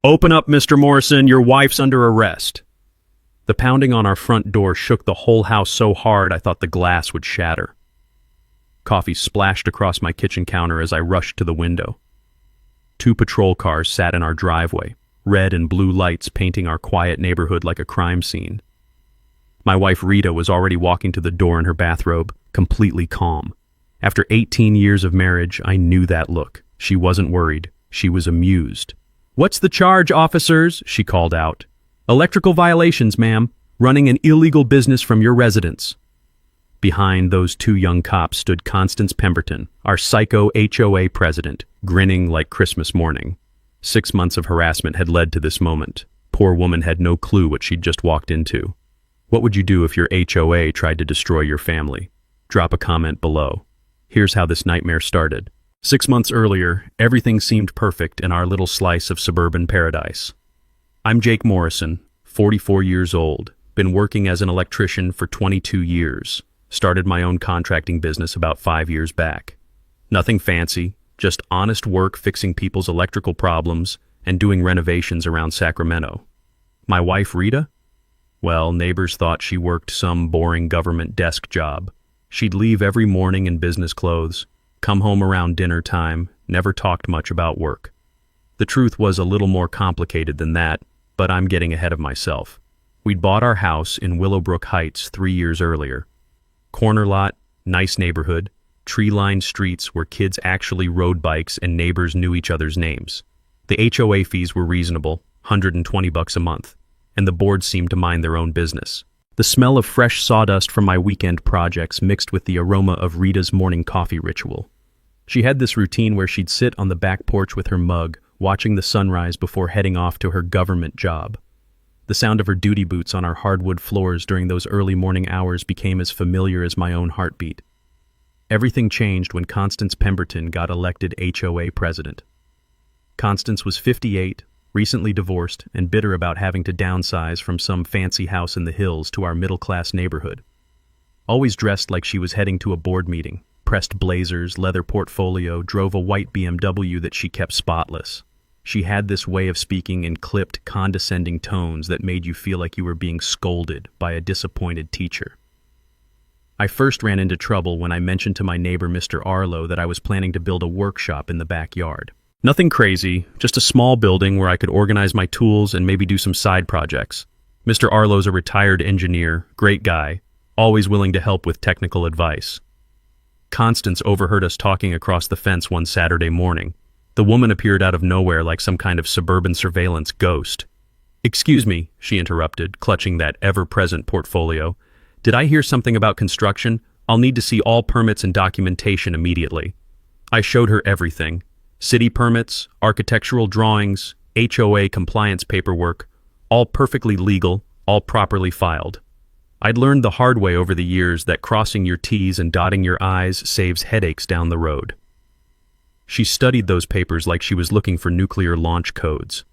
Open up, Mr. Morrison, your wife's under arrest. The pounding on our front door shook the whole house so hard I thought the glass would shatter. Coffee splashed across my kitchen counter as I rushed to the window. 2 patrol cars sat in our driveway, red and blue lights painting our quiet neighborhood like a crime scene. My wife Rita was already walking to the door in her bathrobe, completely calm. After 18 years of marriage, I knew that look. She wasn't worried. She was amused. "What's the charge, officers?" she called out. "Electrical violations, ma'am. Running an illegal business from your residence." Behind those 2 young cops stood Constance Pemberton, our psycho HOA president, grinning like Christmas morning. 6 months of harassment had led to this moment. Poor woman had no clue what she'd just walked into. What would you do if your HOA tried to destroy your family? Drop a comment below. Here's how this nightmare started. 6 months earlier, everything seemed perfect in our little slice of suburban paradise. I'm Jake Morrison, 44 years old, been working as an electrician for 22 years. Started my own contracting business about 5 years back. Nothing fancy, just honest work fixing people's electrical problems and doing renovations around Sacramento. My wife Rita? Well, neighbors thought she worked some boring government desk job. She'd leave every morning in business clothes, come home around dinner time, never talked much about work. The truth was a little more complicated than that, but I'm getting ahead of myself. We'd bought our house in Willowbrook Heights 3 years earlier. Corner lot, nice neighborhood, tree-lined streets where kids actually rode bikes and neighbors knew each other's names. The HOA fees were reasonable, $120 a month, and the board seemed to mind their own business. The smell of fresh sawdust from my weekend projects mixed with the aroma of Rita's morning coffee ritual. She had this routine where she'd sit on the back porch with her mug, watching the sunrise before heading off to her government job. The sound of her duty boots on our hardwood floors during those early morning hours became as familiar as my own heartbeat. Everything changed when Constance Pemberton got elected HOA president. Constance was 58, recently divorced, and bitter about having to downsize from some fancy house in the hills to our middle-class neighborhood. Always dressed like she was heading to a board meeting, pressed blazers, leather portfolio, drove a white BMW that she kept spotless. She had this way of speaking in clipped, condescending tones that made you feel like you were being scolded by a disappointed teacher. I first ran into trouble when I mentioned to my neighbor Mr. Arlo that I was planning to build a workshop in the backyard. Nothing crazy, just a small building where I could organize my tools and maybe do some side projects. Mr. Arlo's a retired engineer, great guy, always willing to help with technical advice. Constance overheard us talking across the fence one Saturday morning. The woman appeared out of nowhere like some kind of suburban surveillance ghost. "Excuse me," she interrupted, clutching that ever-present portfolio. "Did I hear something about construction? I'll need to see all permits and documentation immediately." I showed her everything. City permits, architectural drawings, HOA compliance paperwork, all perfectly legal, all properly filed. I'd learned the hard way over the years that crossing your T's and dotting your I's saves headaches down the road. She studied those papers like she was looking for nuclear launch codes.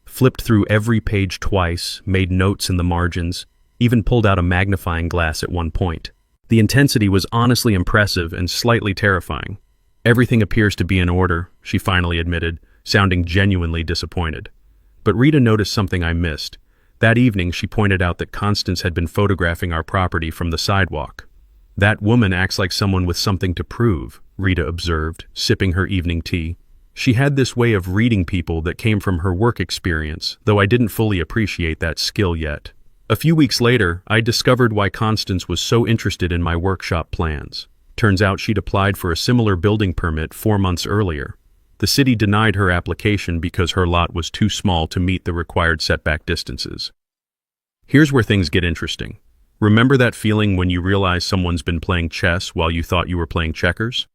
Flipped through every page twice, made notes in the margins, even pulled out a magnifying glass at one point. The intensity was honestly impressive and slightly terrifying. "Everything appears to be in order," she finally admitted, sounding genuinely disappointed. But Rita noticed something I missed. That evening, she pointed out that Constance had been photographing our property from the sidewalk. "That woman acts like someone with something to prove," Rita observed, sipping her evening tea. She had this way of reading people that came from her work experience, though I didn't fully appreciate that skill yet. A few weeks later, I discovered why Constance was so interested in my workshop plans. Turns out she'd applied for a similar building permit 4 months earlier. The city denied her application because her lot was too small to meet the required setback distances. Here's where things get interesting. Remember that feeling when you realize someone's been playing chess while you thought you were playing checkers?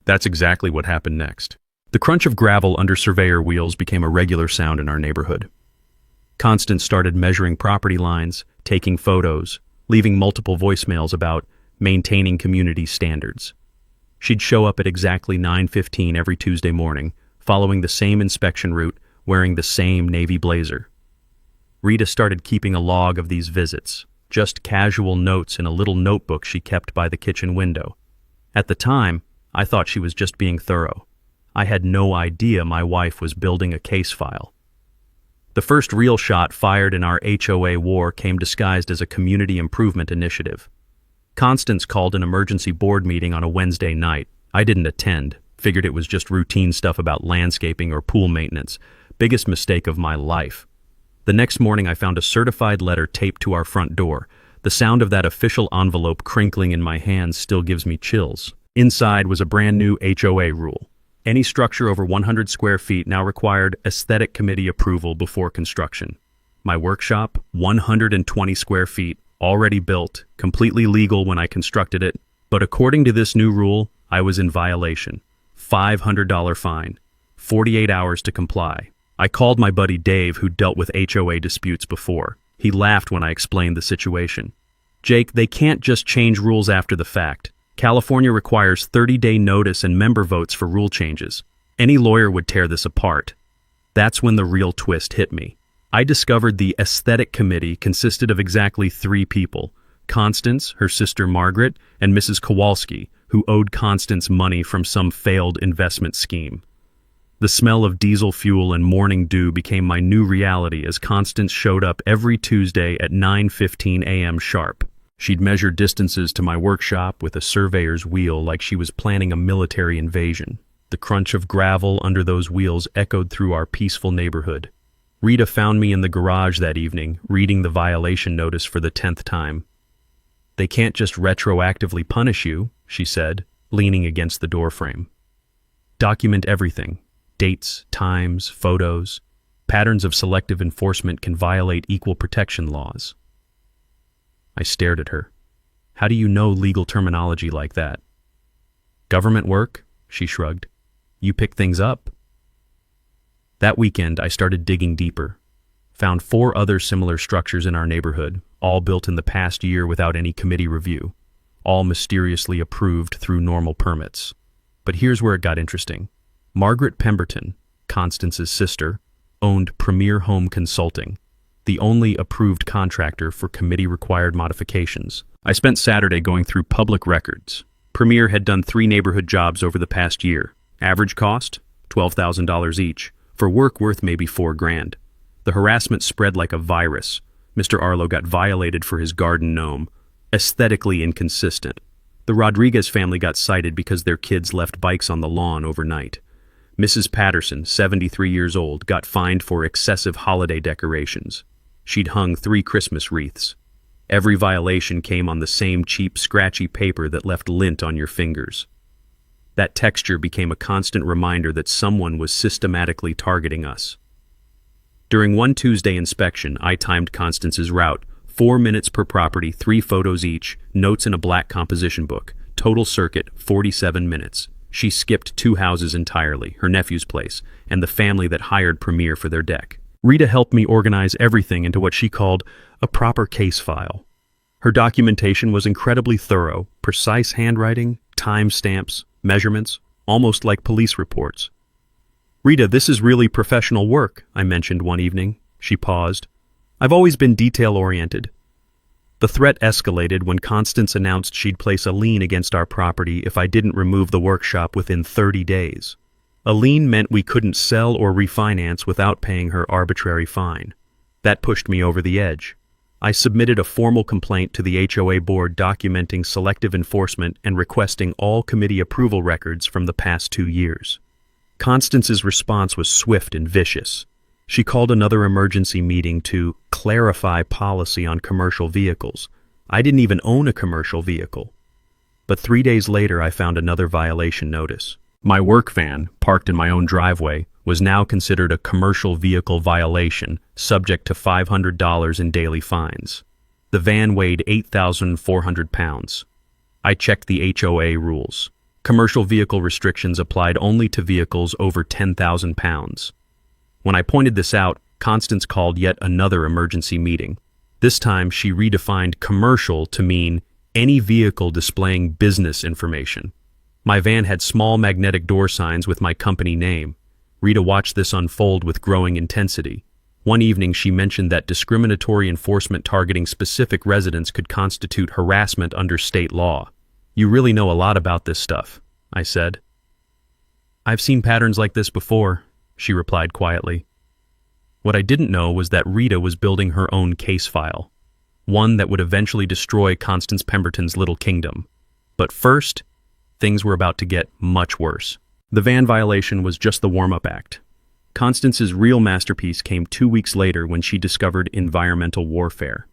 That's exactly what happened next. The crunch of gravel under surveyor wheels became a regular sound in our neighborhood. Constance started measuring property lines, taking photos, leaving multiple voicemails about maintaining community standards. She'd show up at exactly 9:15 every Tuesday morning, following the same inspection route, wearing the same navy blazer. Rita started keeping a log of these visits, just casual notes in a little notebook she kept by the kitchen window. At the time, I thought she was just being thorough. I had no idea my wife was building a case file. The first real shot fired in our HOA war came disguised as a community improvement initiative. Constance called an emergency board meeting on a Wednesday night. I didn't attend, figured it was just routine stuff about landscaping or pool maintenance. Biggest mistake of my life. The next morning I found a certified letter taped to our front door. The sound of that official envelope crinkling in my hands still gives me chills. Inside was a brand new HOA rule. Any structure over 100 square feet now required aesthetic committee approval before construction. My workshop, 120 square feet, already built, completely legal when I constructed it, but according to this new rule, I was in violation. $500 fine, 48 hours to comply. I called my buddy Dave, who dealt with HOA disputes before. He laughed when I explained the situation. Jake, they can't just change rules after the fact. California requires 30-day notice and member votes for rule changes. Any lawyer would tear this apart. That's when the real twist hit me. I discovered the aesthetic committee consisted of exactly 3 people: Constance, her sister Margaret, and Mrs. Kowalski, who owed Constance money from some failed investment scheme. The smell of diesel fuel and morning dew became my new reality as Constance showed up every Tuesday at 9:15 a.m. sharp. She'd measure distances to my workshop with a surveyor's wheel like she was planning a military invasion. The crunch of gravel under those wheels echoed through our peaceful neighborhood. Rita found me in the garage that evening, reading the violation notice for the 10th time. "They can't just retroactively punish you," she said, leaning against the doorframe. "Document everything. Dates, times, photos. Patterns of selective enforcement can violate equal protection laws." I stared at her. "How do you know legal terminology like that?" "Government work," she shrugged. "You pick things up." That weekend, I started digging deeper. Found 4 other similar structures in our neighborhood, all built in the past year without any committee review, all mysteriously approved through normal permits. But here's where it got interesting. Margaret Pemberton, Constance's sister, owned Premier Home Consulting, the only approved contractor for committee-required modifications. I spent Saturday going through public records. Premier had done 3 neighborhood jobs over the past year. Average cost? $12,000 each, for work worth maybe $4,000. The harassment spread like a virus. Mr. Arlo got violated for his garden gnome. Aesthetically inconsistent. The Rodriguez family got cited because their kids left bikes on the lawn overnight. Mrs. Patterson, 73 years old, got fined for excessive holiday decorations. She'd hung 3 Christmas wreaths. Every violation came on the same cheap, scratchy paper that left lint on your fingers. That texture became a constant reminder that someone was systematically targeting us. During one Tuesday inspection, I timed Constance's route, 4 minutes per property, 3 photos each, notes in a black composition book. Total circuit, 47 minutes. She skipped 2 houses entirely, her nephew's place, and the family that hired Premier for their deck. Rita helped me organize everything into what she called a proper case file. Her documentation was incredibly thorough, precise handwriting, timestamps, measurements, almost like police reports. "Rita, this is really professional work," I mentioned one evening. She paused. "I've always been detail-oriented." The threat escalated when Constance announced she'd place a lien against our property if I didn't remove the workshop within 30 days. A lien meant we couldn't sell or refinance without paying her arbitrary fine. That pushed me over the edge. I submitted a formal complaint to the HOA board documenting selective enforcement and requesting all committee approval records from the past 2 years. Constance's response was swift and vicious. She called another emergency meeting to clarify policy on commercial vehicles. I didn't even own a commercial vehicle. But 3 days later, I found another violation notice. My work van, parked in my own driveway, was now considered a commercial vehicle violation, subject to $500 in daily fines. The van weighed 8,400 pounds. I checked the HOA rules. Commercial vehicle restrictions applied only to vehicles over 10,000 pounds. When I pointed this out, Constance called yet another emergency meeting. This time, she redefined commercial to mean any vehicle displaying business information. My van had small magnetic door signs with my company name. Rita watched this unfold with growing intensity. One evening, she mentioned that discriminatory enforcement targeting specific residents could constitute harassment under state law. "You really know a lot about this stuff," I said. "I've seen patterns like this before," she replied quietly. What I didn't know was that Rita was building her own case file, one that would eventually destroy Constance Pemberton's little kingdom. But first, things were about to get much worse. The van violation was just the warm-up act. Constance's real masterpiece came 2 weeks later when she discovered environmental warfare.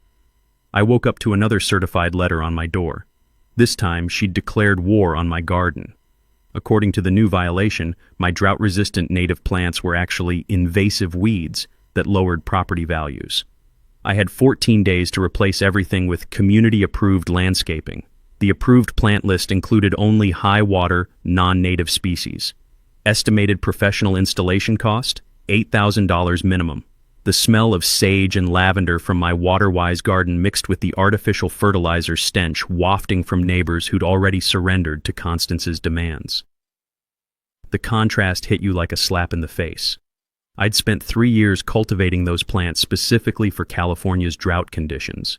I woke up to another certified letter on my door. This time, she'd declared war on my garden. According to the new violation, my drought-resistant native plants were actually invasive weeds that lowered property values. I had 14 days to replace everything with community-approved landscaping. The approved plant list included only high-water, non-native species. Estimated professional installation cost, $8,000 minimum. The smell of sage and lavender from my water-wise garden mixed with the artificial fertilizer stench wafting from neighbors who'd already surrendered to Constance's demands. The contrast hit you like a slap in the face. I'd spent 3 years cultivating those plants specifically for California's drought conditions.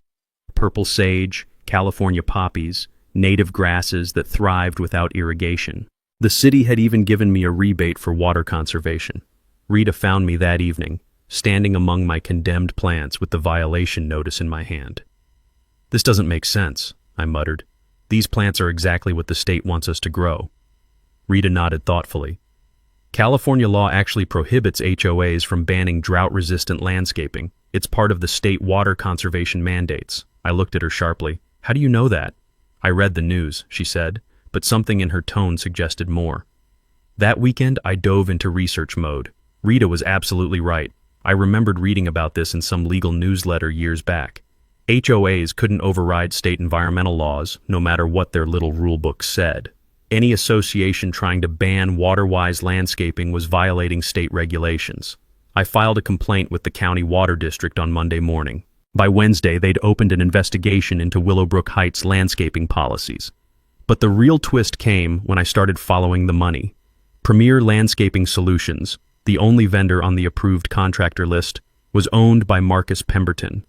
Purple sage, California poppies, native grasses that thrived without irrigation. The city had even given me a rebate for water conservation. Rita found me that evening, standing among my condemned plants with the violation notice in my hand. "This doesn't make sense," I muttered. "These plants are exactly what the state wants us to grow." Rita nodded thoughtfully. "California law actually prohibits HOAs from banning drought-resistant landscaping. It's part of the state water conservation mandates." I looked at her sharply. "How do you know that?" "I read the news," she said, but something in her tone suggested more. That weekend, I dove into research mode. Rita was absolutely right. I remembered reading about this in some legal newsletter years back. HOAs couldn't override state environmental laws, no matter what their little rulebook said. Any association trying to ban water-wise landscaping was violating state regulations. I filed a complaint with the county water district on Monday morning. By Wednesday, they'd opened an investigation into Willowbrook Heights' landscaping policies. But the real twist came when I started following the money. Premier Landscaping Solutions, the only vendor on the approved contractor list, was owned by Marcus Pemberton,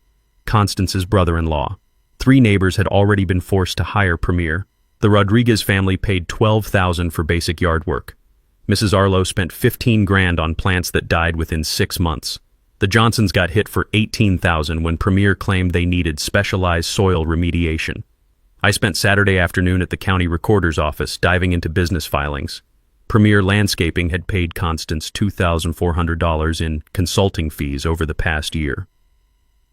Constance's brother-in-law. 3 neighbors had already been forced to hire Premier. The Rodriguez family paid $12,000 for basic yard work. Mrs. Arlo spent $15,000 on plants that died within 6 months. The Johnsons got hit for $18,000 when Premier claimed they needed specialized soil remediation. I spent Saturday afternoon at the county recorder's office diving into business filings. Premier Landscaping had paid Constance $2,400 in consulting fees over the past year.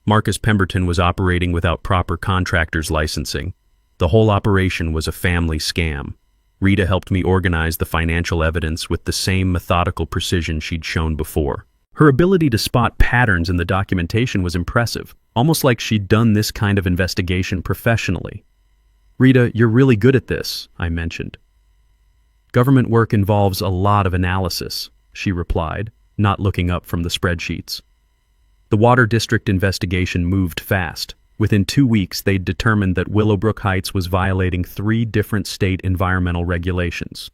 Marcus Pemberton was operating without proper contractor's licensing. The whole operation was a family scam. Rita helped me organize the financial evidence with the same methodical precision she'd shown before. Her ability to spot patterns in the documentation was impressive, almost like she'd done this kind of investigation professionally. "Rita, you're really good at this," I mentioned. "Government work involves a lot of analysis," she replied, not looking up from the spreadsheets. The Water District investigation moved fast. Within 2 weeks, they'd determined that Willowbrook Heights was violating 3 different state environmental regulations.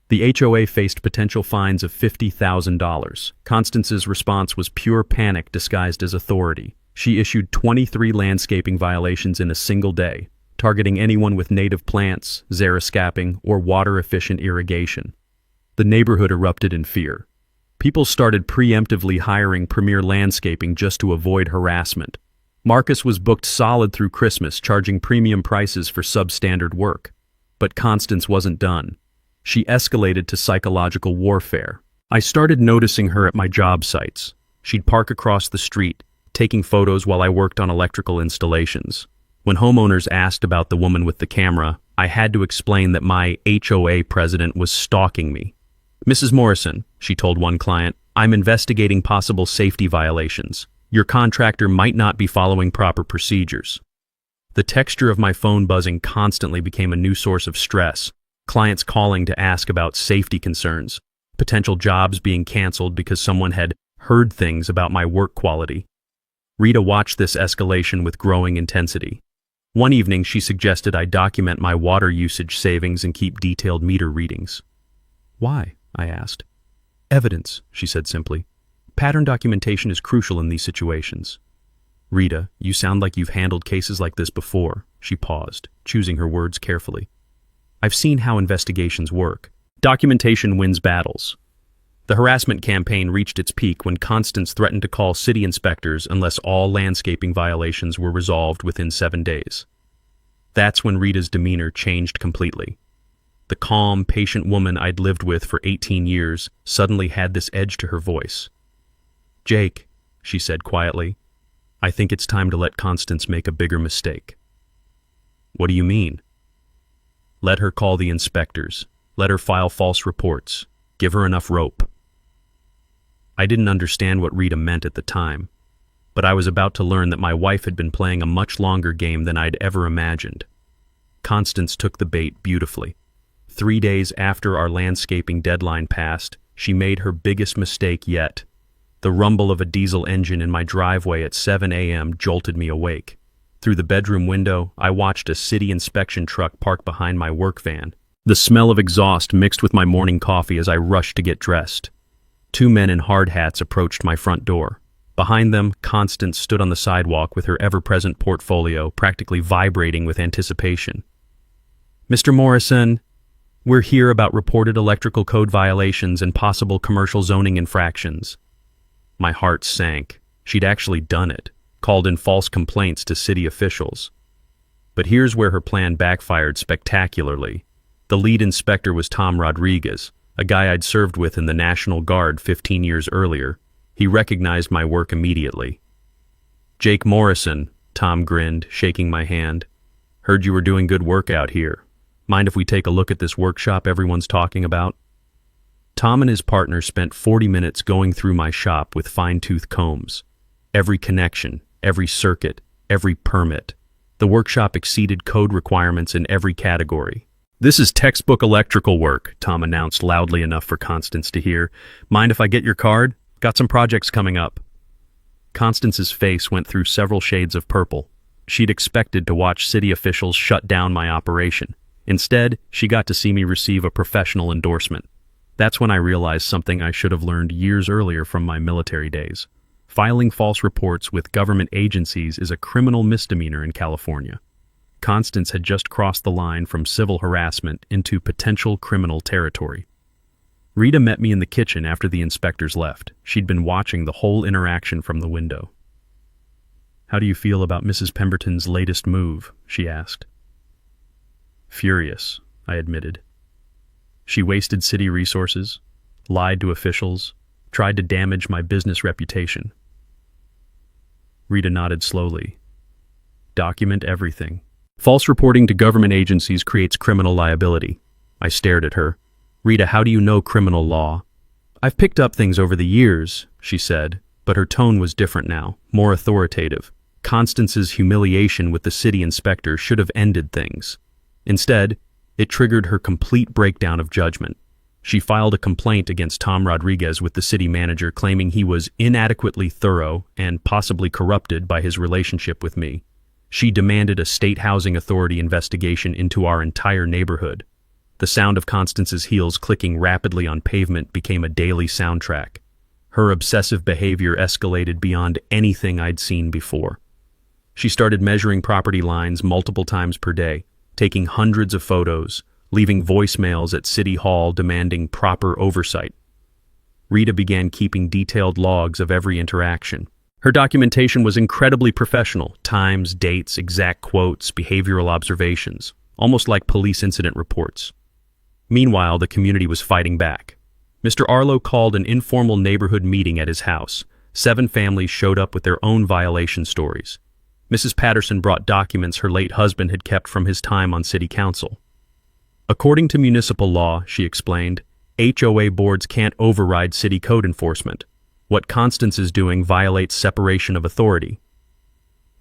The HOA faced potential fines of $50,000. Constance's response was pure panic disguised as authority. She issued 23 landscaping violations in a single day, targeting anyone with native plants, xeriscaping, or water-efficient irrigation. The neighborhood erupted in fear. People started preemptively hiring Premier Landscaping just to avoid harassment. Marcus was booked solid through Christmas, charging premium prices for substandard work. But Constance wasn't done. She escalated to psychological warfare. I started noticing her at my job sites. She'd park across the street, taking photos while I worked on electrical installations. When homeowners asked about the woman with the camera, I had to explain that my HOA president was stalking me. "Mrs. Morrison," she told one client, "I'm investigating possible safety violations. Your contractor might not be following proper procedures." The texture of my phone buzzing constantly became a new source of stress. Clients calling to ask about safety concerns, potential jobs being canceled because someone had heard things about my work quality. Rita watched this escalation with growing intensity. One evening, she suggested I document my water usage savings and keep detailed meter readings. "Why?" I asked. "Evidence," she said simply. "Pattern documentation is crucial in these situations." "Rita, you sound like you've handled cases like this before." She paused, choosing her words carefully. "I've seen how investigations work. Documentation wins battles." The harassment campaign reached its peak when Constance threatened to call city inspectors unless all landscaping violations were resolved within 7 days. That's when Rita's demeanor changed completely. The calm, patient woman I'd lived with for 18 years suddenly had this edge to her voice. "Jake," she said quietly, "I think it's time to let Constance make a bigger mistake." "What do you mean?" "Let her call the inspectors. Let her file false reports. Give her enough rope." I didn't understand what Rita meant at the time, but I was about to learn that my wife had been playing a much longer game than I'd ever imagined. Constance took the bait beautifully. 3 days after our landscaping deadline passed, she made her biggest mistake yet. The rumble of a diesel engine in my driveway at 7 a.m. jolted me awake. Through the bedroom window, I watched a city inspection truck park behind my work van. The smell of exhaust mixed with my morning coffee as I rushed to get dressed. 2 men in hard hats approached my front door. Behind them, Constance stood on the sidewalk with her ever-present portfolio practically vibrating with anticipation. "Mr. Morrison, we're here about reported electrical code violations and possible commercial zoning infractions." My heart sank. She'd actually done it, called in false complaints to city officials. But here's where her plan backfired spectacularly. The lead inspector was Tom Rodriguez, a guy I'd served with in the National Guard 15 years earlier. He recognized my work immediately. "Jake Morrison," Tom grinned, shaking my hand. "Heard you were doing good work out here. Mind if we take a look at this workshop everyone's talking about?" Tom and his partner spent 40 minutes going through my shop with fine-tooth combs. Every connection, every circuit, every permit. The workshop exceeded code requirements in every category. "This is textbook electrical work," Tom announced loudly enough for Constance to hear. "Mind if I get your card? Got some projects coming up." Constance's face went through several shades of purple. She'd expected to watch city officials shut down my operation. Instead, she got to see me receive a professional endorsement. That's when I realized something I should have learned years earlier from my military days. Filing false reports with government agencies is a criminal misdemeanor in California. Constance had just crossed the line from civil harassment into potential criminal territory. Rita met me in the kitchen after the inspectors left. She'd been watching the whole interaction from the window. "How do you feel about Mrs. Pemberton's latest move?" she asked. "Furious," I admitted. She wasted city resources, lied to officials, tried to damage my business reputation. Rita nodded slowly. "Document everything. False reporting to government agencies creates criminal liability." I stared at her. "Rita, how do you know criminal law?" "I've picked up things over the years," she said, but her tone was different now, more authoritative. Constance's humiliation with the city inspector should have ended things. Instead, it triggered her complete breakdown of judgment. She filed a complaint against Tom Rodriguez with the city manager, claiming he was inadequately thorough and possibly corrupted by his relationship with me. She demanded a state housing authority investigation into our entire neighborhood. The sound of Constance's heels clicking rapidly on pavement became a daily soundtrack. Her obsessive behavior escalated beyond anything I'd seen before. She started measuring property lines multiple times per day, taking hundreds of photos, leaving voicemails at City Hall demanding proper oversight. Rita began keeping detailed logs of every interaction. Her documentation was incredibly professional: times, dates, exact quotes, behavioral observations, almost like police incident reports. Meanwhile, the community was fighting back. Mr. Arlo called an informal neighborhood meeting at his house. 7 families showed up with their own violation stories. Mrs. Patterson brought documents her late husband had kept from his time on city council. "According to municipal law," she explained, "HOA boards can't override city code enforcement. What Constance is doing violates separation of authority."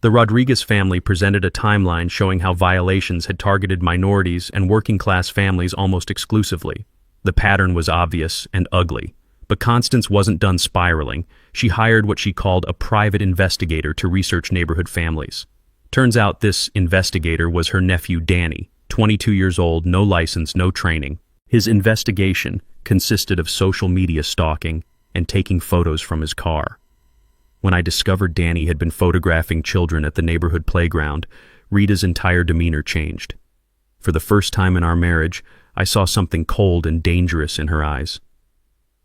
The Rodriguez family presented a timeline showing how violations had targeted minorities and working-class families almost exclusively. The pattern was obvious and ugly. But Constance wasn't done spiraling. She hired what she called a private investigator to research neighborhood families. Turns out this investigator was her nephew Danny, 22 years old, no license, no training. His investigation consisted of social media stalking and taking photos from his car. When I discovered Danny had been photographing children at the neighborhood playground, Rita's entire demeanor changed. For the first time in our marriage, I saw something cold and dangerous in her eyes.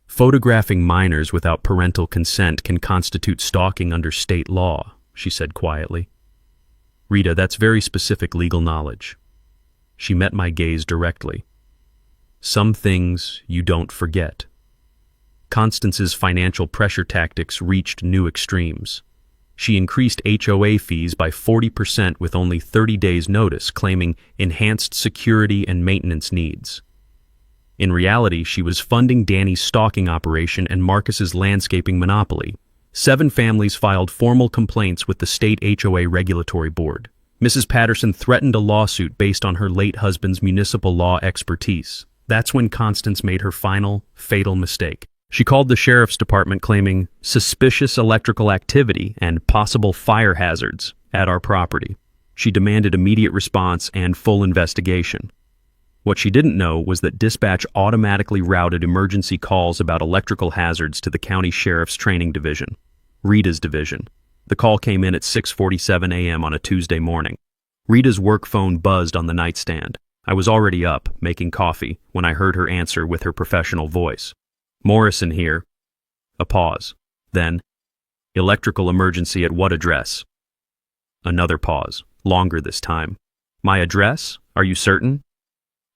Photographing minors without parental consent can constitute stalking under state law, she said quietly. Rita, that's very specific legal knowledge. She met my gaze directly. Some things you don't forget. Constance's financial pressure tactics reached new extremes. She increased HOA fees by 40% with only 30 days' notice, claiming enhanced security and maintenance needs. In reality, she was funding Danny's stalking operation and Marcus's landscaping monopoly. 7 families filed formal complaints with the state HOA regulatory board. Mrs. Patterson threatened a lawsuit based on her late husband's municipal law expertise. That's when Constance made her final, fatal mistake. She called the sheriff's department claiming suspicious electrical activity and possible fire hazards at our property. She demanded immediate response and full investigation. What she didn't know was that dispatch automatically routed emergency calls about electrical hazards to the county sheriff's training division, Rita's division. The call came in at 6:47 a.m. on a Tuesday morning. Rita's work phone buzzed on the nightstand. I was already up, making coffee, when I heard her answer with her professional voice. Morrison here. A pause. Then, electrical emergency at what address? Another pause, longer this time. My address? Are you certain?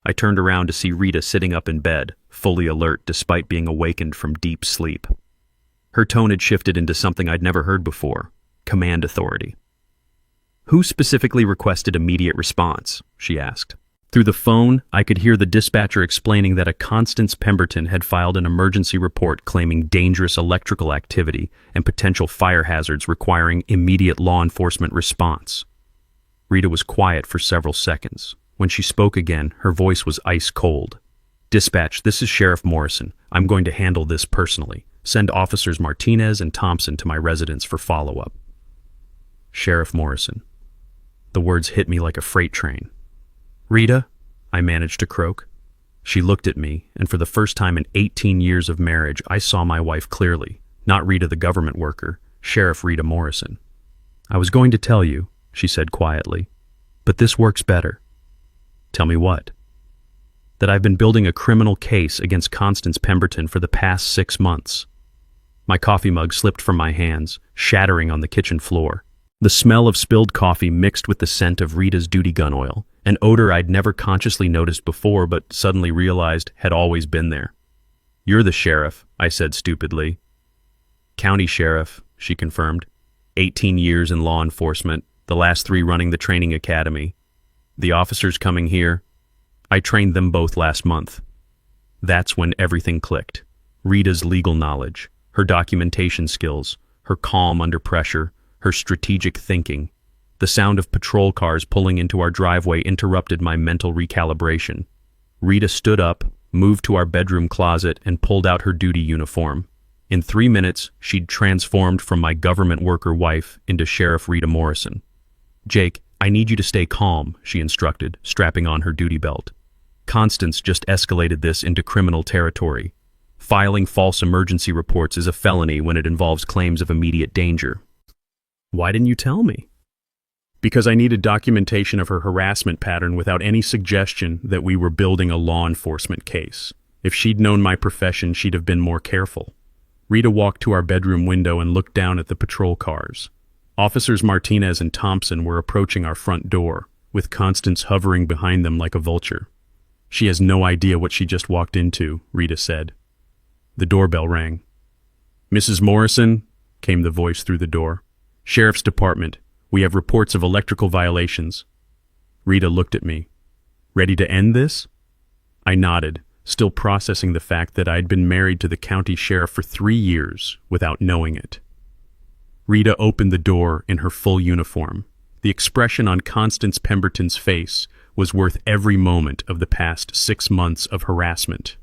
I turned around to see Rita sitting up in bed, fully alert despite being awakened from deep sleep. Her tone had shifted into something I'd never heard before, command authority. Who specifically requested immediate response? She asked. Through the phone, I could hear the dispatcher explaining that a Constance Pemberton had filed an emergency report claiming dangerous electrical activity and potential fire hazards requiring immediate law enforcement response. Rita was quiet for several seconds. When she spoke again, her voice was ice cold. Dispatch, this is Sheriff Morrison. I'm going to handle this personally. Send Officers Martinez and Thompson to my residence for follow-up. Sheriff Morrison. The words hit me like a freight train. Rita, I managed to croak. She looked at me, and for the first time in 18 years of marriage, I saw my wife clearly. Not Rita the government worker, Sheriff Rita Morrison. I was going to tell you, she said quietly, but this works better. Tell me what? That I've been building a criminal case against Constance Pemberton for the past 6 months. My coffee mug slipped from my hands, shattering on the kitchen floor. The smell of spilled coffee mixed with the scent of Rita's duty gun oil, an odor I'd never consciously noticed before but suddenly realized had always been there. You're the sheriff, I said stupidly. County sheriff, she confirmed. 18 years in law enforcement, the last 3 running the training academy. The officers coming here, I trained them both last month. That's when everything clicked. Rita's legal knowledge, her documentation skills, her calm under pressure, her strategic thinking. The sound of patrol cars pulling into our driveway interrupted my mental recalibration. Rita stood up, moved to our bedroom closet, and pulled out her duty uniform. In 3 minutes, she'd transformed from my government worker wife into Sheriff Rita Morrison. Jake, I need you to stay calm, she instructed, strapping on her duty belt. Constance just escalated this into criminal territory. Filing false emergency reports is a felony when it involves claims of immediate danger. Why didn't you tell me? Because I needed documentation of her harassment pattern without any suggestion that we were building a law enforcement case. If she'd known my profession, she'd have been more careful. Rita walked to our bedroom window and looked down at the patrol cars. Officers Martinez and Thompson were approaching our front door, with Constance hovering behind them like a vulture. She has no idea what she just walked into, Rita said. The doorbell rang. Mrs. Morrison, came the voice through the door. Sheriff's Department. We have reports of electrical violations. Rita looked at me. Ready to end this? I nodded, still processing the fact that I'd been married to the county sheriff for 3 years without knowing it. Rita opened the door in her full uniform. The expression on Constance Pemberton's face was worth every moment of the past 6 months of harassment.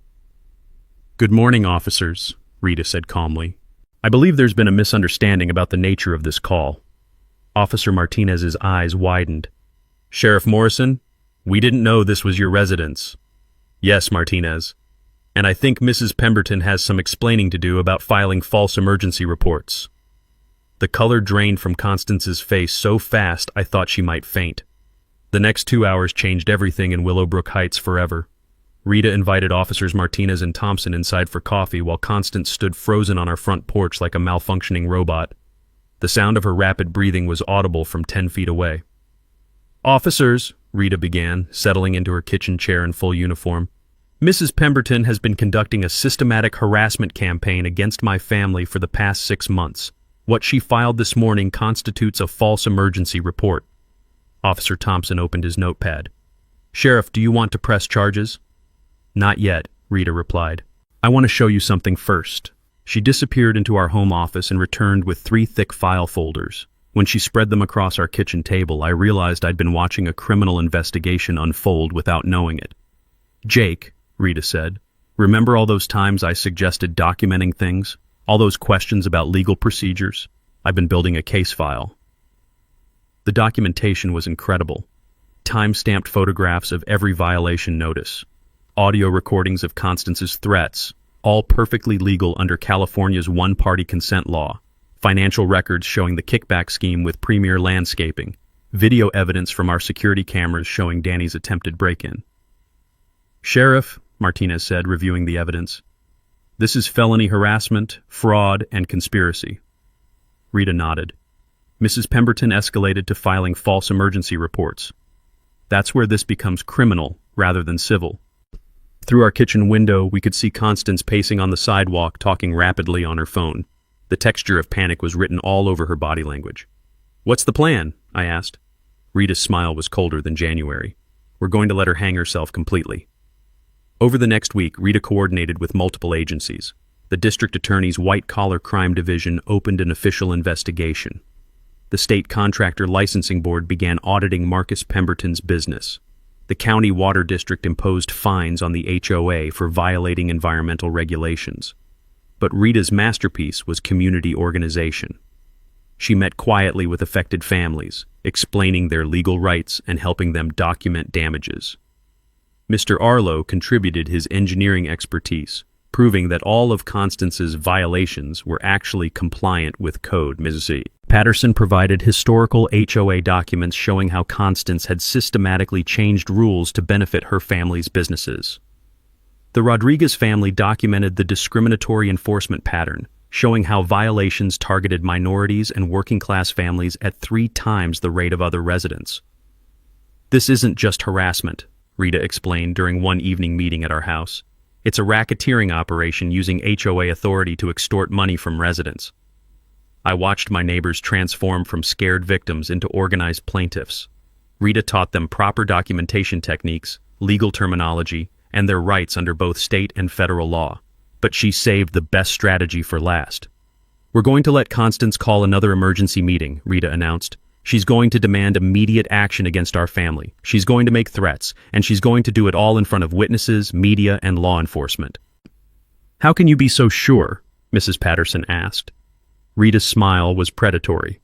Good morning, officers, Rita said calmly. I believe there's been a misunderstanding about the nature of this call. Officer Martinez's eyes widened. Sheriff Morrison, we didn't know this was your residence. Yes, Martinez. And I think Mrs. Pemberton has some explaining to do about filing false emergency reports. The color drained from Constance's face so fast I thought she might faint. The next 2 hours changed everything in Willowbrook Heights forever. Rita invited Officers Martinez and Thompson inside for coffee while Constance stood frozen on our front porch like a malfunctioning robot. The sound of her rapid breathing was audible from 10 feet away. "Officers," Rita began, settling into her kitchen chair in full uniform, "Mrs. Pemberton has been conducting a systematic harassment campaign against my family for the past 6 months. What she filed this morning constitutes a false emergency report." Officer Thompson opened his notepad. "Sheriff, do you want to press charges?" "Not yet," Rita replied. "I want to show you something first." She disappeared into our home office and returned with 3 thick file folders. When she spread them across our kitchen table, I realized I'd been watching a criminal investigation unfold without knowing it. "Jake," Rita said, "remember all those times I suggested documenting things? All those questions about legal procedures? I've been building a case file." The documentation was incredible. Time-stamped photographs of every violation notice. Audio recordings of Constance's threats, all perfectly legal under California's one-party consent law. Financial records showing the kickback scheme with Premier Landscaping. Video evidence from our security cameras showing Danny's attempted break-in. "Sheriff," Martinez said, reviewing the evidence, "this is felony harassment, fraud, and conspiracy." Rita nodded. Mrs. Pemberton escalated to filing false emergency reports. That's where this becomes criminal rather than civil. Through our kitchen window, we could see Constance pacing on the sidewalk, talking rapidly on her phone. The texture of panic was written all over her body language. "What's the plan?" I asked. Rita's smile was colder than January. "We're going to let her hang herself completely." Over the next week, Rita coordinated with multiple agencies. The district attorney's white-collar crime division opened an official investigation. The state contractor licensing board began auditing Marcus Pemberton's business. The county water district imposed fines on the HOA for violating environmental regulations. But Rita's masterpiece was community organization. She met quietly with affected families, explaining their legal rights and helping them document damages. Mr. Arlo contributed his engineering expertise, proving that all of Constance's violations were actually compliant with code. Mrs. Patterson provided historical HOA documents showing how Constance had systematically changed rules to benefit her family's businesses. The Rodriguez family documented the discriminatory enforcement pattern, showing how violations targeted minorities and working-class families at 3 times the rate of other residents. "This isn't just harassment," Rita explained during one evening meeting at our house. "It's a racketeering operation using HOA authority to extort money from residents." I watched my neighbors transform from scared victims into organized plaintiffs. Rita taught them proper documentation techniques, legal terminology, and their rights under both state and federal law. But she saved the best strategy for last. "We're going to let Constance call another emergency meeting," Rita announced. "She's going to demand immediate action against our family. She's going to make threats, and she's going to do it all in front of witnesses, media, and law enforcement." "How can you be so sure?" Mrs. Patterson asked. Rita's smile was predatory.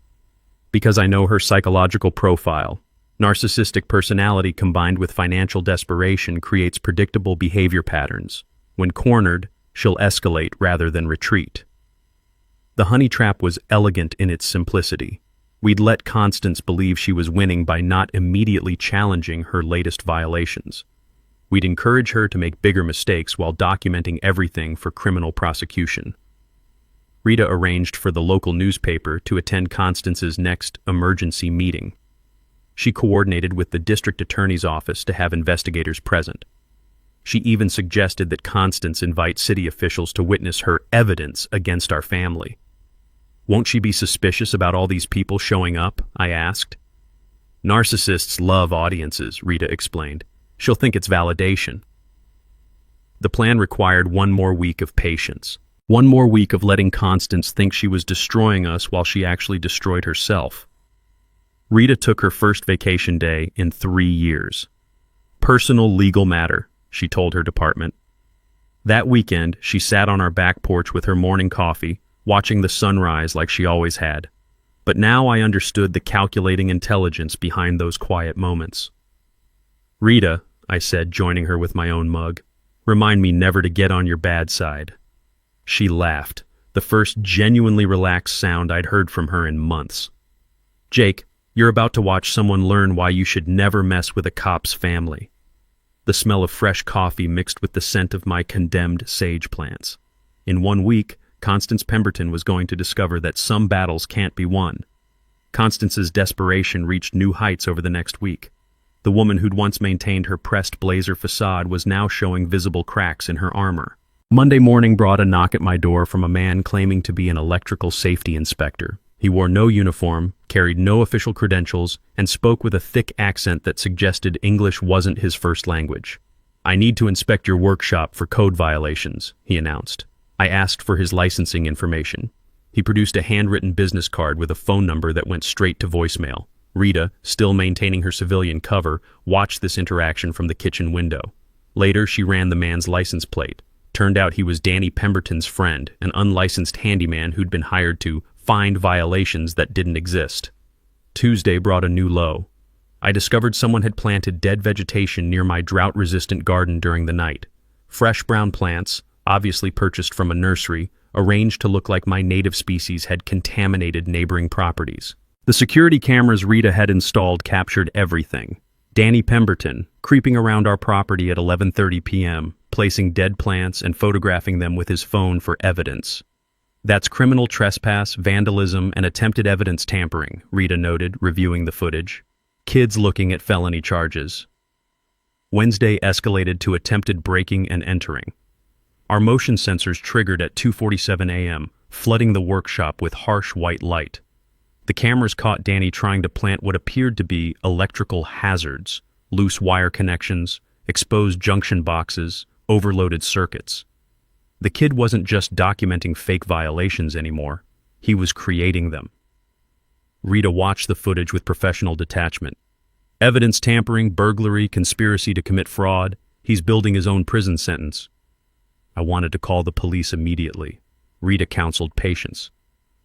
"Because I know her psychological profile. Narcissistic personality combined with financial desperation creates predictable behavior patterns. When cornered, she'll escalate rather than retreat." The honey trap was elegant in its simplicity. We'd let Constance believe she was winning by not immediately challenging her latest violations. We'd encourage her to make bigger mistakes while documenting everything for criminal prosecution. Rita arranged for the local newspaper to attend Constance's next emergency meeting. She coordinated with the district attorney's office to have investigators present. She even suggested that Constance invite city officials to witness her evidence against our family. "Won't she be suspicious about all these people showing up?" I asked. "Narcissists love audiences," Rita explained. "She'll think it's validation." The plan required one more week of patience. One more week of letting Constance think she was destroying us while she actually destroyed herself. Rita took her first vacation day in 3 years. "Personal legal matter," she told her department. That weekend, she sat on our back porch with her morning coffee, watching the sunrise like she always had. But now I understood the calculating intelligence behind those quiet moments. "Rita," I said, joining her with my own mug, "remind me never to get on your bad side." She laughed, the first genuinely relaxed sound I'd heard from her in months. "Jake, you're about to watch someone learn why you should never mess with a cop's family." the smell of fresh coffee mixed with the scent of my condemned sage plants. In 1 week, Constance Pemberton was going to discover that some battles can't be won. Constance's desperation reached new heights over the next week. The woman who'd once maintained her pressed blazer facade was now showing visible cracks in her armor. Monday morning brought a knock at my door from a man claiming to be an electrical safety inspector. He wore no uniform, carried no official credentials, and spoke with a thick accent that suggested English wasn't his first language. "I need to inspect your workshop for code violations," he announced. I asked for his licensing information. He produced a handwritten business card with a phone number that went straight to voicemail. Rita, still maintaining her civilian cover, watched this interaction from the kitchen window. Later, she ran the man's license plate. Turned out he was Danny Pemberton's friend, an unlicensed handyman who'd been hired to find violations that didn't exist. Tuesday brought a new low. I discovered someone had planted dead vegetation near my drought-resistant garden during the night. Fresh brown plants, obviously purchased from a nursery, arranged to look like my native species had contaminated neighboring properties. The security cameras Rita had installed captured everything. Danny Pemberton, creeping around our property at 11:30 p.m., placing dead plants and photographing them with his phone for evidence. "That's criminal trespass, vandalism, and attempted evidence tampering," Rita noted, reviewing the footage. "Kids looking at felony charges." Wednesday escalated to attempted breaking and entering. Our motion sensors triggered at 2:47 a.m., flooding the workshop with harsh white light. The cameras caught Danny trying to plant what appeared to be electrical hazards: loose wire connections, exposed junction boxes, overloaded circuits. The kid wasn't just documenting fake violations anymore, he was creating them. Rita watched the footage with professional detachment. Evidence tampering, burglary, conspiracy to commit fraud. He's building his own prison sentence. I wanted to call the police immediately. Rita counseled patience.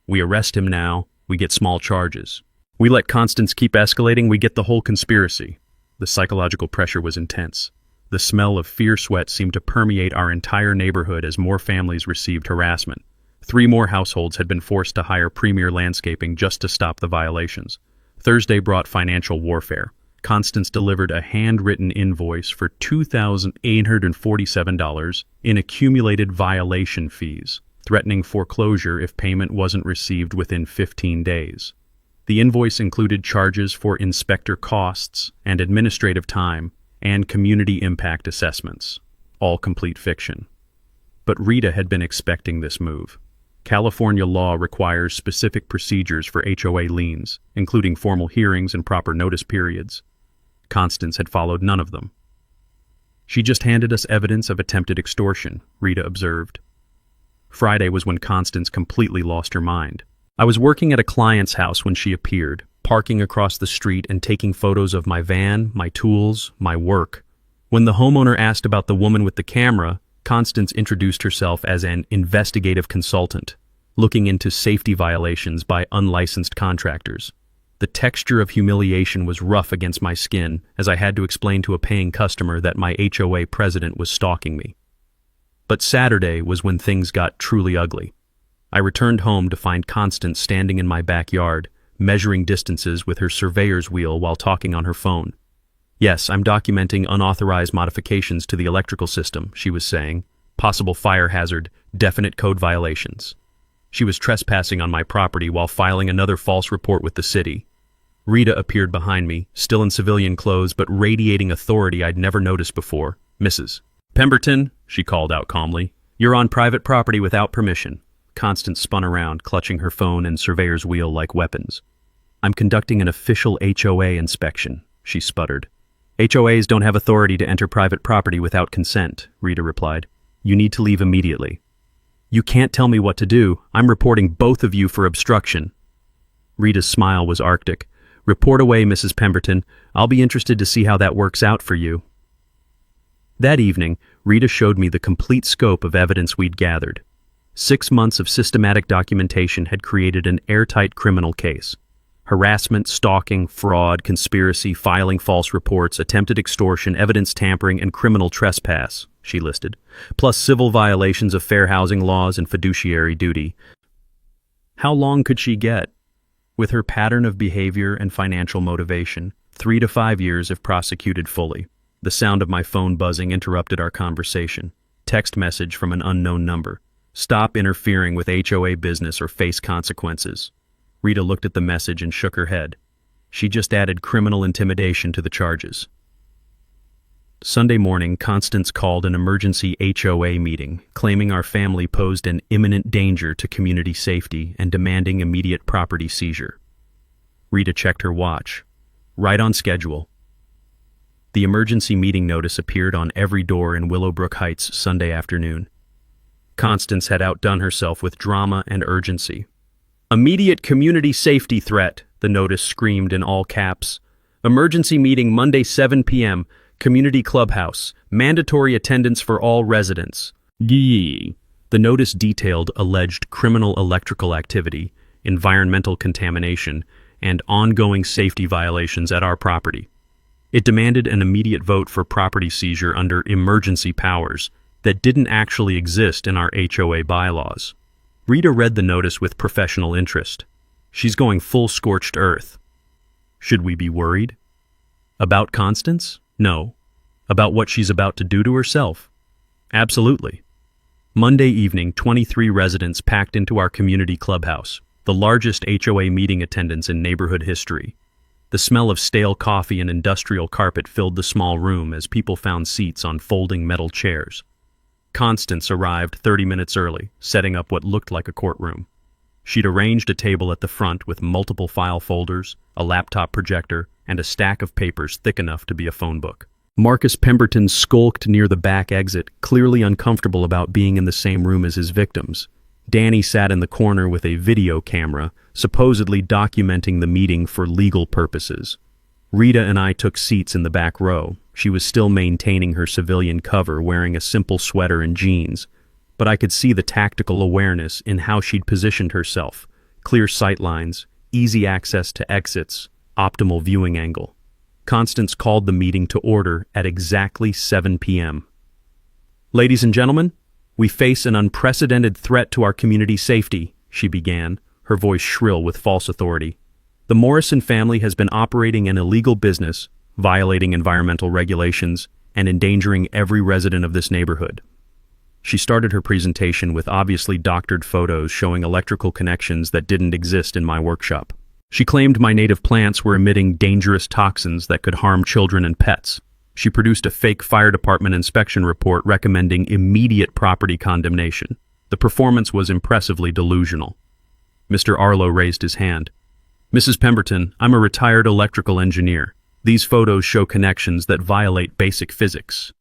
"We arrest him now, we get small charges. We let Constance keep escalating, we get the whole conspiracy." The psychological pressure was intense. The smell of fear sweat seemed to permeate our entire neighborhood as more families received harassment. 3 more households had been forced to hire premier landscaping just to stop the violations. Thursday brought financial warfare. Constance delivered a handwritten invoice for $2,847 in accumulated violation fees, threatening foreclosure if payment wasn't received within 15 days. The invoice included charges for inspector costs and administrative time and community impact assessments, all complete fiction. But Rita had been expecting this move. California law requires specific procedures for HOA liens, including formal hearings and proper notice periods. Constance had followed none of them. "She just handed us evidence of attempted extortion," Rita observed. Friday was when Constance completely lost her mind. I was working at a client's house when she appeared, parking across the street and taking photos of my van, my tools, my work. When the homeowner asked about the woman with the camera, Constance introduced herself as an investigative consultant, looking into safety violations by unlicensed contractors. The texture of humiliation was rough against my skin as I had to explain to a paying customer that my HOA president was stalking me. But Saturday was when things got truly ugly. I returned home to find Constance standing in my backyard, measuring distances with her surveyor's wheel while talking on her phone. "Yes, I'm documenting unauthorized modifications to the electrical system," she was saying. "Possible fire hazard, definite code violations." She was trespassing on my property while filing another false report with the city. Rita appeared behind me, still in civilian clothes but radiating authority I'd never noticed before. "Mrs. Pemberton," she called out calmly, "you're on private property without permission." Constance spun around, clutching her phone and surveyor's wheel like weapons. "I'm conducting an official HOA inspection," she sputtered. "HOAs don't have authority to enter private property without consent," Rita replied. "You need to leave immediately." "You can't tell me what to do. I'm reporting both of you for obstruction." Rita's smile was arctic. "Report away, Mrs. Pemberton. I'll be interested to see how that works out for you." That evening, Rita showed me the complete scope of evidence we'd gathered. 6 months of systematic documentation had created an airtight criminal case. Harassment, stalking, fraud, conspiracy, filing false reports, attempted extortion, evidence tampering, and criminal trespass, she listed, plus civil violations of fair housing laws and fiduciary duty. How long could she get? With her pattern of behavior and financial motivation, 3 to 5 years if prosecuted fully. The sound of my phone buzzing interrupted our conversation. Text message from an unknown number. Stop interfering with HOA business or face consequences. Rita looked at the message and shook her head. She just added criminal intimidation to the charges. Sunday morning, Constance called an emergency HOA meeting, claiming our family posed an imminent danger to community safety and demanding immediate property seizure. Rita checked her watch. Right on schedule. The emergency meeting notice appeared on every door in Willowbrook Heights Sunday afternoon. Constance had outdone herself with drama and urgency. Immediate community safety threat, the notice screamed in all caps. Emergency meeting Monday 7 p.m., Community Clubhouse, mandatory attendance for all residents. Yee. The notice detailed alleged criminal electrical activity, environmental contamination, and ongoing safety violations at our property. It demanded an immediate vote for property seizure under emergency powers that didn't actually exist in our HOA bylaws. Rita read the notice with professional interest. She's going full scorched earth. Should we be worried? About Constance? No. About what she's about to do to herself? Absolutely. Monday evening, 23 residents packed into our community clubhouse, the largest HOA meeting attendance in neighborhood history. The smell of stale coffee and industrial carpet filled the small room as people found seats on folding metal chairs. Constance arrived 30 minutes early, setting up what looked like a courtroom. She'd arranged a table at the front with multiple file folders, a laptop projector, and a stack of papers thick enough to be a phone book. Marcus Pemberton skulked near the back exit, clearly uncomfortable about being in the same room as his victims. Danny sat in the corner with a video camera, supposedly documenting the meeting for legal purposes. Rita and I took seats in the back row. She was still maintaining her civilian cover, wearing a simple sweater and jeans, but I could see the tactical awareness in how she'd positioned herself. Clear sight lines, easy access to exits, optimal viewing angle. Constance called the meeting to order at exactly 7 p.m. Ladies and gentlemen, we face an unprecedented threat to our community safety, she began, her voice shrill with false authority. The Morrison family has been operating an illegal business, violating environmental regulations, and endangering every resident of this neighborhood. She started her presentation with obviously doctored photos showing electrical connections that didn't exist in my workshop. She claimed my native plants were emitting dangerous toxins that could harm children and pets. She produced a fake fire department inspection report recommending immediate property condemnation. The performance was impressively delusional. Mr. Arlo raised his hand. Mrs. Pemberton, I'm a retired electrical engineer. These photos show connections that violate basic physics.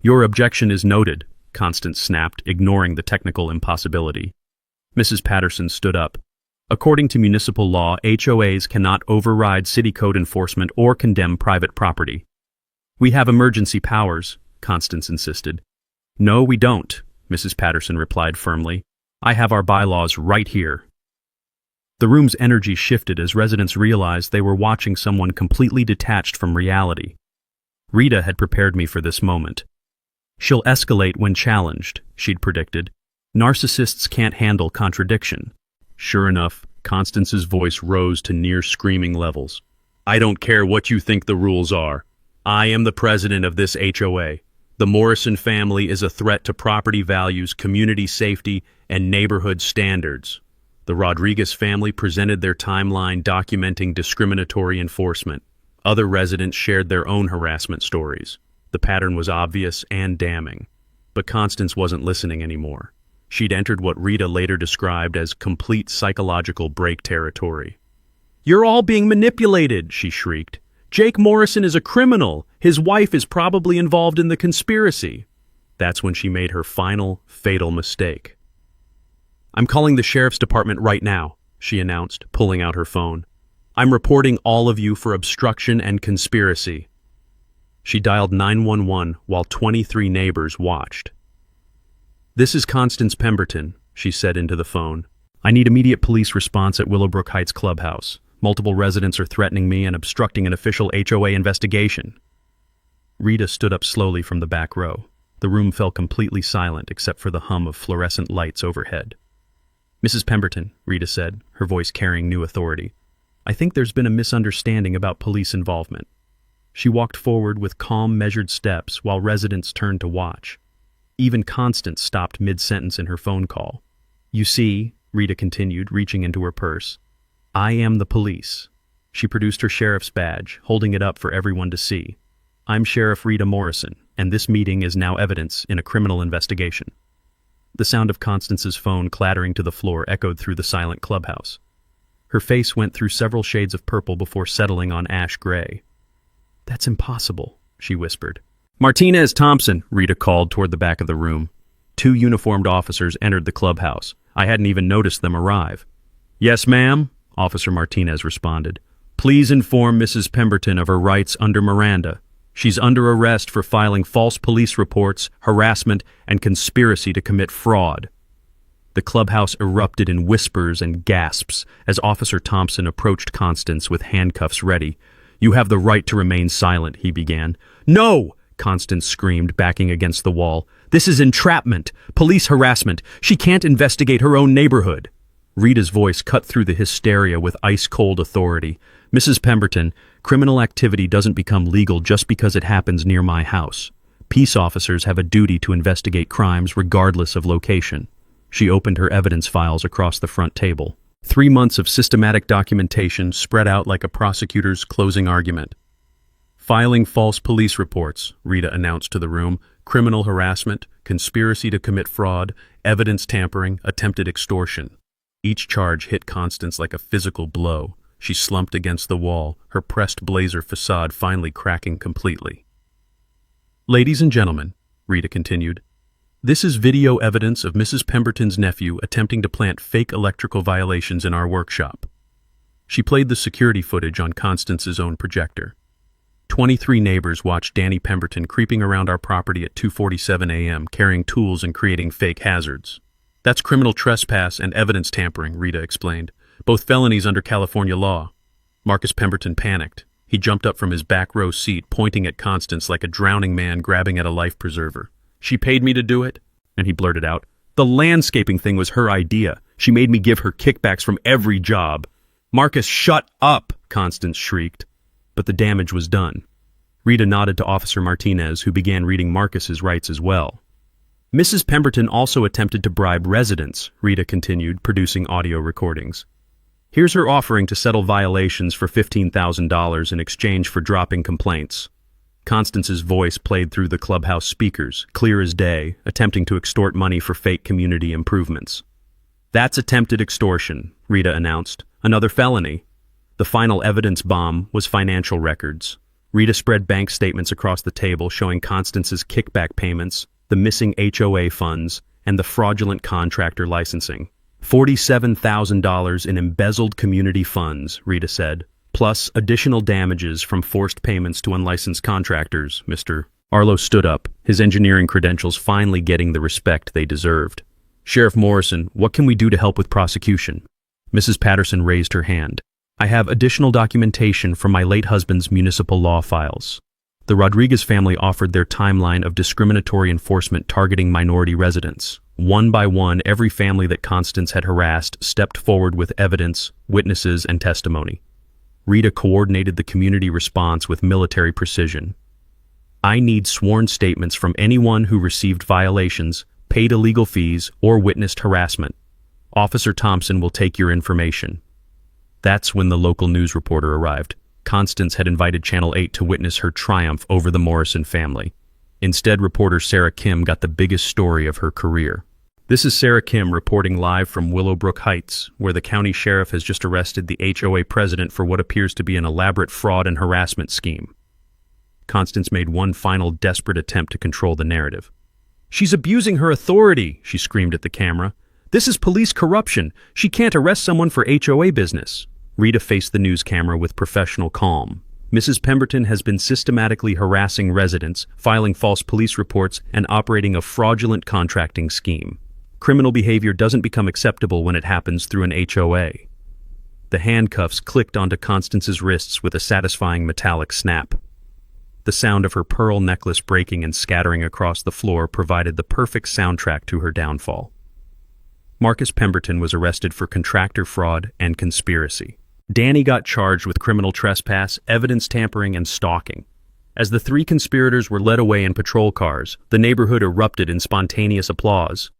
Your objection is noted, Constance snapped, ignoring the technical impossibility. Mrs. Patterson stood up. According to municipal law, HOAs cannot override city code enforcement or condemn private property. We have emergency powers, Constance insisted. No, we don't, Mrs. Patterson replied firmly. I have our bylaws right here. The room's energy shifted as residents realized they were watching someone completely detached from reality. Rita had prepared me for this moment. She'll escalate when challenged, she'd predicted. Narcissists can't handle contradiction. Sure enough, Constance's voice rose to near screaming levels. I don't care what you think the rules are. I am the president of this HOA. The Morrison family is a threat to property values, community safety, and neighborhood standards. The Rodriguez family presented their timeline documenting discriminatory enforcement. Other residents shared their own harassment stories. The pattern was obvious and damning. But Constance wasn't listening anymore. She'd entered what Rita later described as complete psychological break territory. You're all being manipulated, she shrieked. Jake Morrison is a criminal. His wife is probably involved in the conspiracy. That's when she made her final, fatal mistake. I'm calling the sheriff's department right now, she announced, pulling out her phone. I'm reporting all of you for obstruction and conspiracy. She dialed 911 while 23 neighbors watched. This is Constance Pemberton, she said into the phone. I need immediate police response at Willowbrook Heights Clubhouse. Multiple residents are threatening me and obstructing an official HOA investigation. Rita stood up slowly from the back row. The room fell completely silent except for the hum of fluorescent lights overhead. Mrs. Pemberton, Rita said, her voice carrying new authority. I think there's been a misunderstanding about police involvement. She walked forward with calm, measured steps while residents turned to watch. Even Constance stopped mid-sentence in her phone call. "You see," Rita continued, reaching into her purse, "I am the police." She produced her sheriff's badge, holding it up for everyone to see. "I'm Sheriff Rita Morrison, and this meeting is now evidence in a criminal investigation." The sound of Constance's phone clattering to the floor echoed through the silent clubhouse. Her face went through several shades of purple before settling on ash gray. "That's impossible," she whispered. "Martinez, Thompson," Rita called toward the back of the room. 2 uniformed officers entered the clubhouse. I hadn't even noticed them arrive. "Yes, ma'am," Officer Martinez responded. "Please inform Mrs. Pemberton of her rights under Miranda. She's under arrest for filing false police reports, harassment, and conspiracy to commit fraud." The clubhouse erupted in whispers and gasps as Officer Thompson approached Constance with handcuffs ready. "You have the right to remain silent," he began. "No!" Constance screamed, backing against the wall. "This is entrapment, police harassment. She can't investigate her own neighborhood." Rita's voice cut through the hysteria with ice-cold authority. "Mrs. Pemberton, criminal activity doesn't become legal just because it happens near my house. Peace officers have a duty to investigate crimes regardless of location." She opened her evidence files across the front table. 3 months of systematic documentation spread out like a prosecutor's closing argument. "Filing false police reports," Rita announced to the room, "criminal harassment, conspiracy to commit fraud, evidence tampering, attempted extortion." Each charge hit Constance like a physical blow. She slumped against the wall, her pressed blazer facade finally cracking completely. "Ladies and gentlemen," Rita continued, "this is video evidence of Mrs. Pemberton's nephew attempting to plant fake electrical violations in our workshop." She played the security footage on Constance's own projector. 23 neighbors watched Danny Pemberton creeping around our property at 2:47 a.m., carrying tools and creating fake hazards. "That's criminal trespass and evidence tampering," Rita explained. "Both felonies under California law." Marcus Pemberton panicked. He jumped up from his back row seat, pointing at Constance like a drowning man grabbing at a life preserver. "She paid me to do it?" And he blurted out, "The landscaping thing was her idea. She made me give her kickbacks from every job." "Marcus, shut up!" Constance shrieked. But the damage was done. Rita nodded to Officer Martinez, who began reading Marcus's rights as well. "Mrs. Pemberton also attempted to bribe residents," Rita continued, producing audio recordings. "Here's her offering to settle violations for $15,000 in exchange for dropping complaints." Constance's voice played through the clubhouse speakers, clear as day, attempting to extort money for fake community improvements. "That's attempted extortion," Rita announced. "Another felony." The final evidence bomb was financial records. Rita spread bank statements across the table showing Constance's kickback payments, the missing HOA funds, and the fraudulent contractor licensing. $47,000 in embezzled community funds, Rita said, plus additional damages from forced payments to unlicensed contractors, Mr. Arlo stood up, his engineering credentials finally getting the respect they deserved. "Sheriff Morrison, what can we do to help with prosecution?" Mrs. Patterson raised her hand. "I have additional documentation from my late husband's municipal law files." The Rodriguez family offered their timeline of discriminatory enforcement targeting minority residents. One by one, every family that Constance had harassed stepped forward with evidence, witnesses, and testimony. Rita coordinated the community response with military precision. "I need sworn statements from anyone who received violations, paid illegal fees, or witnessed harassment. Officer Thompson will take your information." That's when the local news reporter arrived. Constance had invited Channel 8 to witness her triumph over the Morrison family. Instead, reporter Sarah Kim got the biggest story of her career. This is Sarah Kim reporting live from Willowbrook Heights, where the county sheriff has just arrested the HOA president for what appears to be an elaborate fraud and harassment scheme. Constance made one final desperate attempt to control the narrative. "She's abusing her authority," she screamed at the camera. "This is police corruption. She can't arrest someone for HOA business." Rita faced the news camera with professional calm. "Mrs. Pemberton has been systematically harassing residents, filing false police reports, and operating a fraudulent contracting scheme. Criminal behavior doesn't become acceptable when it happens through an HOA." The handcuffs clicked onto Constance's wrists with a satisfying metallic snap. The sound of her pearl necklace breaking and scattering across the floor provided the perfect soundtrack to her downfall. Marcus Pemberton was arrested for contractor fraud and conspiracy. Danny got charged with criminal trespass, evidence tampering, and stalking. As the three conspirators were led away in patrol cars, the neighborhood erupted in spontaneous applause.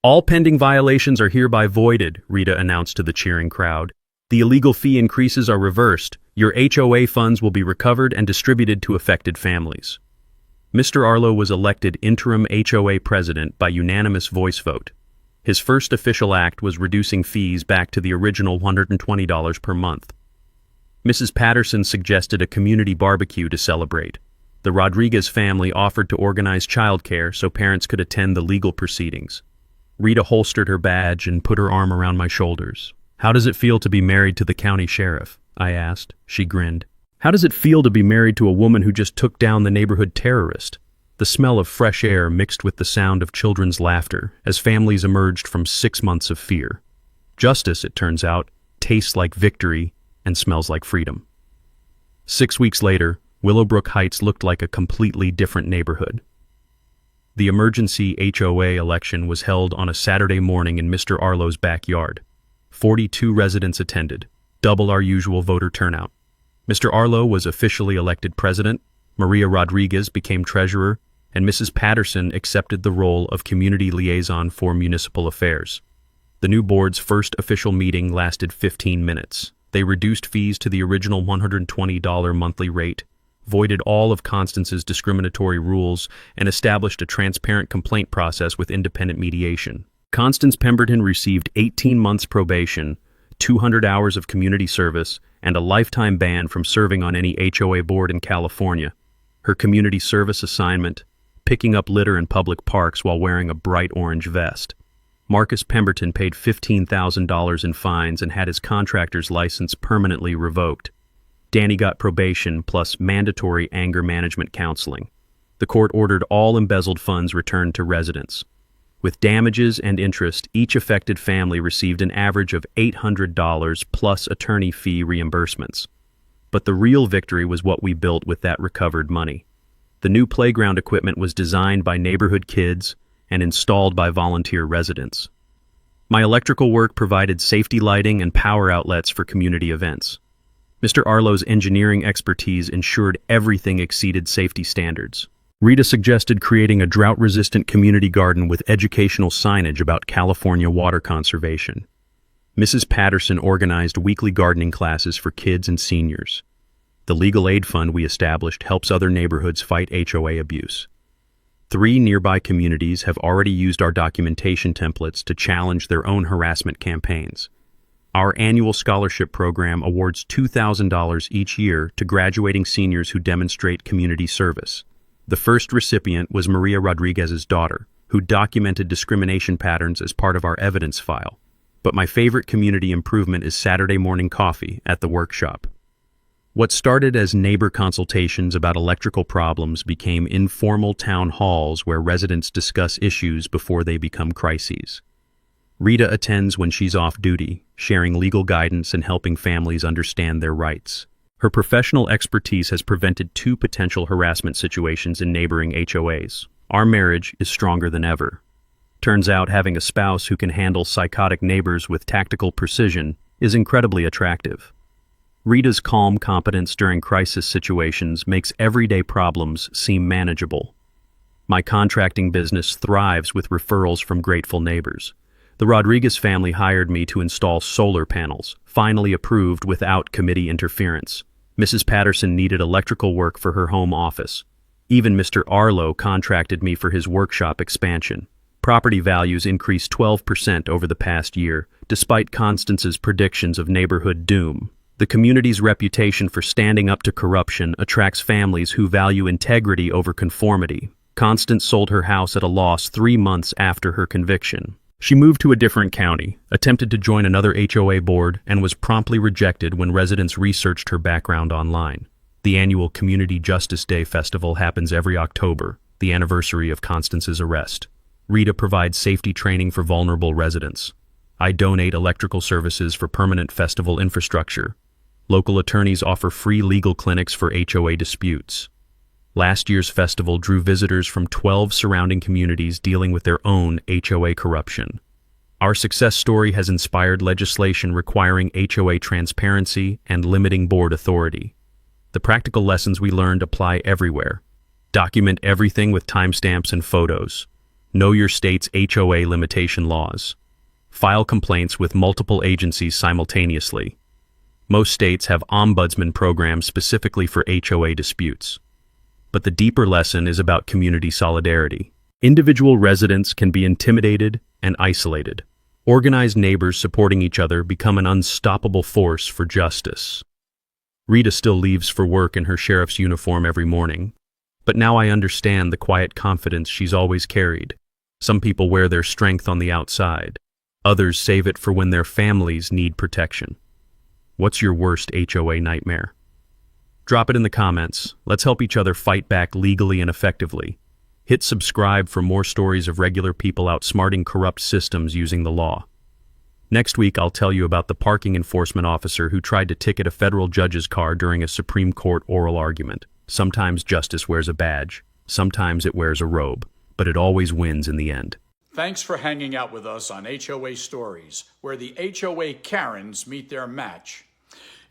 "All pending violations are hereby voided," Rita announced to the cheering crowd. "The illegal fee increases are reversed. Your HOA funds will be recovered and distributed to affected families." Mr. Arlo was elected interim HOA president by unanimous voice vote. His first official act was reducing fees back to the original $120 per month. Mrs. Patterson suggested a community barbecue to celebrate. The Rodriguez family offered to organize childcare so parents could attend the legal proceedings. Rita holstered her badge and put her arm around my shoulders. "How does it feel to be married to the county sheriff?" I asked. She grinned. "How does it feel to be married to a woman who just took down the neighborhood terrorist?" The smell of fresh air mixed with the sound of children's laughter as families emerged from 6 months of fear. Justice, it turns out, tastes like victory and smells like freedom. 6 weeks later, Willowbrook Heights looked like a completely different neighborhood. The emergency HOA election was held on a Saturday morning in Mr. Arlo's backyard. 42 residents attended, double our usual voter turnout. Mr. Arlo was officially elected president, Maria Rodriguez became treasurer, and Mrs. Patterson accepted the role of community liaison for municipal affairs. The new board's first official meeting lasted 15 minutes. They reduced fees to the original $120 monthly rate, voided all of Constance's discriminatory rules, and established a transparent complaint process with independent mediation. Constance Pemberton received 18 months probation, 200 hours of community service, and a lifetime ban from serving on any HOA board in California. Her community service assignment: picking up litter in public parks while wearing a bright orange vest. Marcus Pemberton paid $15,000 in fines and had his contractor's license permanently revoked. Danny got probation plus mandatory anger management counseling. The court ordered all embezzled funds returned to residents. With damages and interest, each affected family received an average of $800 plus attorney fee reimbursements. But the real victory was what we built with that recovered money. The new playground equipment was designed by neighborhood kids and installed by volunteer residents. My electrical work provided safety lighting and power outlets for community events. Mr. Arlo's engineering expertise ensured everything exceeded safety standards. Rita suggested creating a drought-resistant community garden with educational signage about California water conservation. Mrs. Patterson organized weekly gardening classes for kids and seniors. The legal aid fund we established helps other neighborhoods fight HOA abuse. 3 nearby communities have already used our documentation templates to challenge their own harassment campaigns. Our annual scholarship program awards $2,000 each year to graduating seniors who demonstrate community service. The first recipient was Maria Rodriguez's daughter, who documented discrimination patterns as part of our evidence file. But my favorite community improvement is Saturday morning coffee at the workshop. What started as neighbor consultations about electrical problems became informal town halls where residents discuss issues before they become crises. Rita attends when she's off duty, sharing legal guidance and helping families understand their rights. Her professional expertise has prevented 2 potential harassment situations in neighboring HOAs. Our marriage is stronger than ever. Turns out having a spouse who can handle psychotic neighbors with tactical precision is incredibly attractive. Rita's calm competence during crisis situations makes everyday problems seem manageable. My contracting business thrives with referrals from grateful neighbors. The Rodriguez family hired me to install solar panels, finally approved without committee interference. Mrs. Patterson needed electrical work for her home office. Even Mr. Arlo contracted me for his workshop expansion. Property values increased 12% over the past year, despite Constance's predictions of neighborhood doom. The community's reputation for standing up to corruption attracts families who value integrity over conformity. Constance sold her house at a loss 3 months after her conviction. She moved to a different county, attempted to join another HOA board, and was promptly rejected when residents researched her background online. The annual Community Justice Day festival happens every October, the anniversary of Constance's arrest. Rita provides safety training for vulnerable residents. I donate electrical services for permanent festival infrastructure. Local attorneys offer free legal clinics for HOA disputes. Last year's festival drew visitors from 12 surrounding communities dealing with their own HOA corruption. Our success story has inspired legislation requiring HOA transparency and limiting board authority. The practical lessons we learned apply everywhere. Document everything with timestamps and photos. Know your state's HOA limitation laws. File complaints with multiple agencies simultaneously. Most states have ombudsman programs specifically for HOA disputes. But the deeper lesson is about community solidarity. Individual residents can be intimidated and isolated. Organized neighbors supporting each other become an unstoppable force for justice. Rita still leaves for work in her sheriff's uniform every morning. But now I understand the quiet confidence she's always carried. Some people wear their strength on the outside. Others save it for when their families need protection. What's your worst HOA nightmare? Drop it in the comments. Let's help each other fight back legally and effectively. Hit subscribe for more stories of regular people outsmarting corrupt systems using the law. Next week, I'll tell you about the parking enforcement officer who tried to ticket a federal judge's car during a Supreme Court oral argument. Sometimes justice wears a badge, sometimes it wears a robe, but it always wins in the end. Thanks for hanging out with us on HOA Stories, where the HOA Karens meet their match.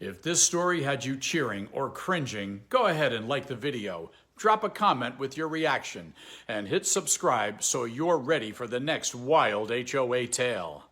If this story had you cheering or cringing, go ahead and like the video, drop a comment with your reaction, and hit subscribe so you're ready for the next wild HOA tale.